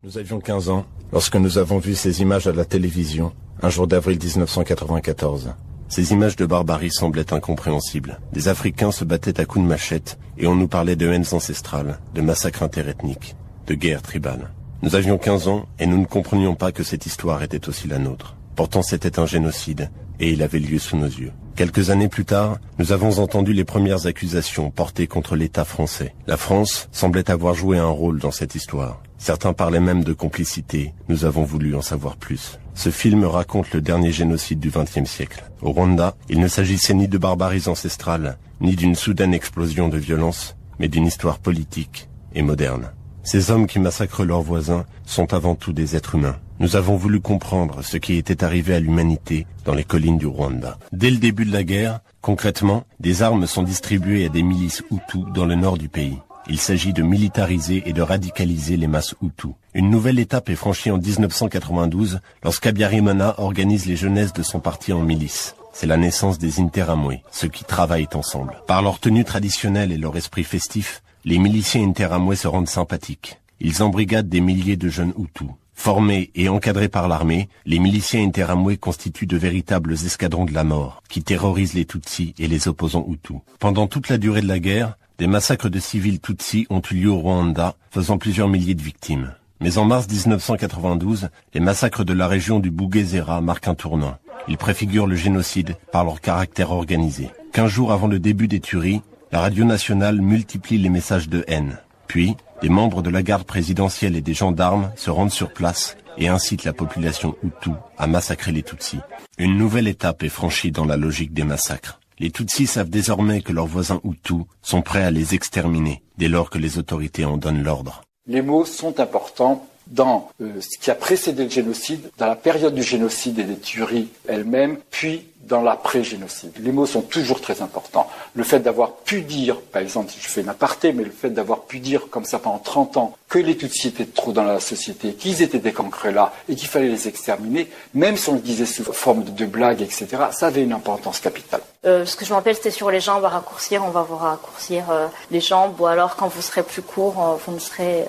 Nous avions 15 ans lorsque nous avons vu ces images à la télévision, un jour d'avril 1994. Ces images de barbarie semblaient incompréhensibles. Des Africains se battaient à coups de machette et on nous parlait de haines ancestrales, de massacres interethniques, de guerres tribales. Nous avions 15 ans et nous ne comprenions pas que cette histoire était aussi la nôtre. Pourtant c'était un génocide et il avait lieu sous nos yeux. Quelques années plus tard, nous avons entendu les premières accusations portées contre l'État français. La France semblait avoir joué un rôle dans cette histoire. Certains parlaient même de complicité. Nous avons voulu en savoir plus. Ce film raconte le dernier génocide du XXe siècle. Au Rwanda, il ne s'agissait ni de barbaries ancestrales, ni d'une soudaine explosion de violence, mais d'une histoire politique et moderne. Ces hommes qui massacrent leurs voisins sont avant tout des êtres humains. Nous avons voulu comprendre ce qui était arrivé à l'humanité dans les collines du Rwanda. Dès le début de la guerre, concrètement, des armes sont distribuées à des milices Hutus dans le nord du pays. Il s'agit de militariser et de radicaliser les masses Hutus. Une nouvelle étape est franchie en 1992 lorsqu'Habyarimana organise les jeunesses de son parti en milice. C'est la naissance des Interamwe, ceux qui travaillent ensemble. Par leur tenue traditionnelle et leur esprit festif, les miliciens Interamwe se rendent sympathiques. Ils embrigadent des milliers de jeunes Hutus. Formés et encadrés par l'armée, les miliciens Interamwe constituent de véritables escadrons de la mort, qui terrorisent les Tutsis et les opposants Hutus. Pendant toute la durée de la guerre, des massacres de civils Tutsis ont eu lieu au Rwanda, faisant plusieurs milliers de victimes. Mais en mars 1992, les massacres de la région du Bugesera marquent un tournant. Ils préfigurent le génocide par leur caractère organisé. 15 jours avant le début des tueries, la radio nationale multiplie les messages de haine. Puis, des membres de la garde présidentielle et des gendarmes se rendent sur place et incitent la population Hutu à massacrer les Tutsis. Une nouvelle étape est franchie dans la logique des massacres. Les Tutsis savent désormais que leurs voisins Hutus sont prêts à les exterminer dès lors que les autorités en donnent l'ordre. Les mots sont importants dans ce qui a précédé le génocide, dans la période du génocide et des tueries elles-mêmes, puis dans l'après-génocide. Les mots sont toujours très importants. Le fait d'avoir pu dire, par exemple, je fais une aparté, mais le fait d'avoir pu dire comme ça pendant 30 ans que les Tutsis étaient trop dans la société, qu'ils étaient des cancrelats et qu'il fallait les exterminer, même si on le disait sous forme de blagues, etc., ça avait une importance capitale. Ce que je me rappelle, c'était sur les jambes à raccourcir. On va vous raccourcir les jambes, ou alors quand vous serez plus court, vous serez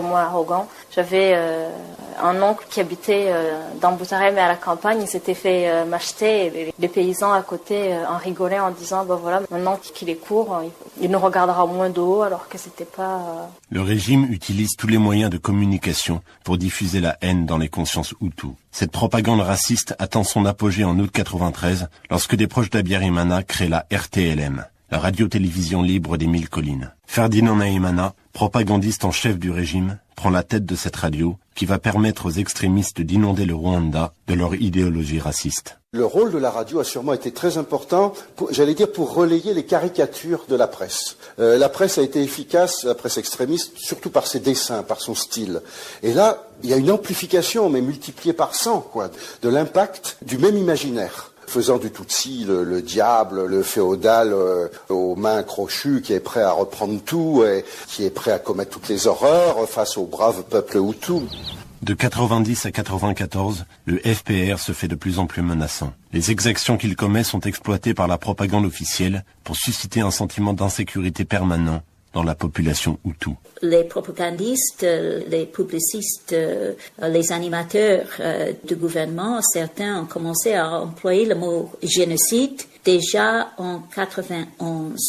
moins arrogant. J'avais un oncle qui habitait dans Boutarem et à la campagne. Il s'était fait m'acheter. Et les paysans à côté en rigolaient en disant voilà, maintenant qu'il est court, il nous regardera moins de haut, alors que c'était pas... Le régime utilise tous les moyens de communication pour diffuser la haine dans les consciences Hutus. Cette propagande raciste atteint son apogée en août 93 lorsque des proches d'Habyarimana créent la RTLM, la radio-télévision libre des 1000 collines. Ferdinand Nahimana, propagandiste en chef du régime, prend la tête de cette radio qui va permettre aux extrémistes d'inonder le Rwanda de leur idéologie raciste. Le rôle de la radio a sûrement été très important, pour relayer les caricatures de la presse. La presse a été efficace, la presse extrémiste, surtout par ses dessins, par son style. Et là, il y a une amplification, mais multipliée par 100, de l'impact du même imaginaire. Faisant du Tutsi le diable, le féodal aux mains crochues, qui est prêt à reprendre tout et qui est prêt à commettre toutes les horreurs face au brave peuple Hutu. De 90 à 94, le FPR se fait de plus en plus menaçant. Les exactions qu'il commet sont exploitées par la propagande officielle pour susciter un sentiment d'insécurité permanent dans la population Hutu. Les propagandistes, les publicistes, les animateurs du gouvernement, certains ont commencé à employer le mot génocide déjà en 91.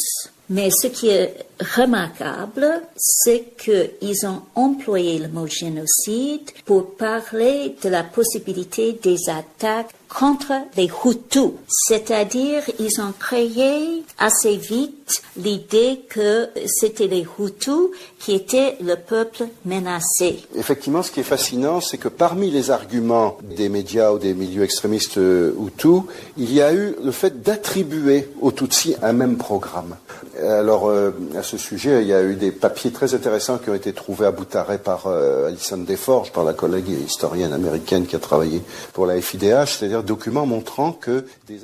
Mais ce qui est remarquable, c'est qu'ils ont employé le mot génocide pour parler de la possibilité des attaques contre les Hutus. C'est-à-dire, ils ont créé assez vite l'idée que c'était les Hutus qui étaient le peuple menacé. Effectivement, ce qui est fascinant, c'est que parmi les arguments des médias ou des milieux extrémistes Hutus, il y a eu le fait d'attribuer aux Tutsis un même programme. Alors, à ce sujet, il y a eu des papiers très intéressants qui ont été trouvés à Boutaré par Alison Desforges, par la collègue historienne américaine qui a travaillé pour la FIDH, c'est-à-dire documents montrant que des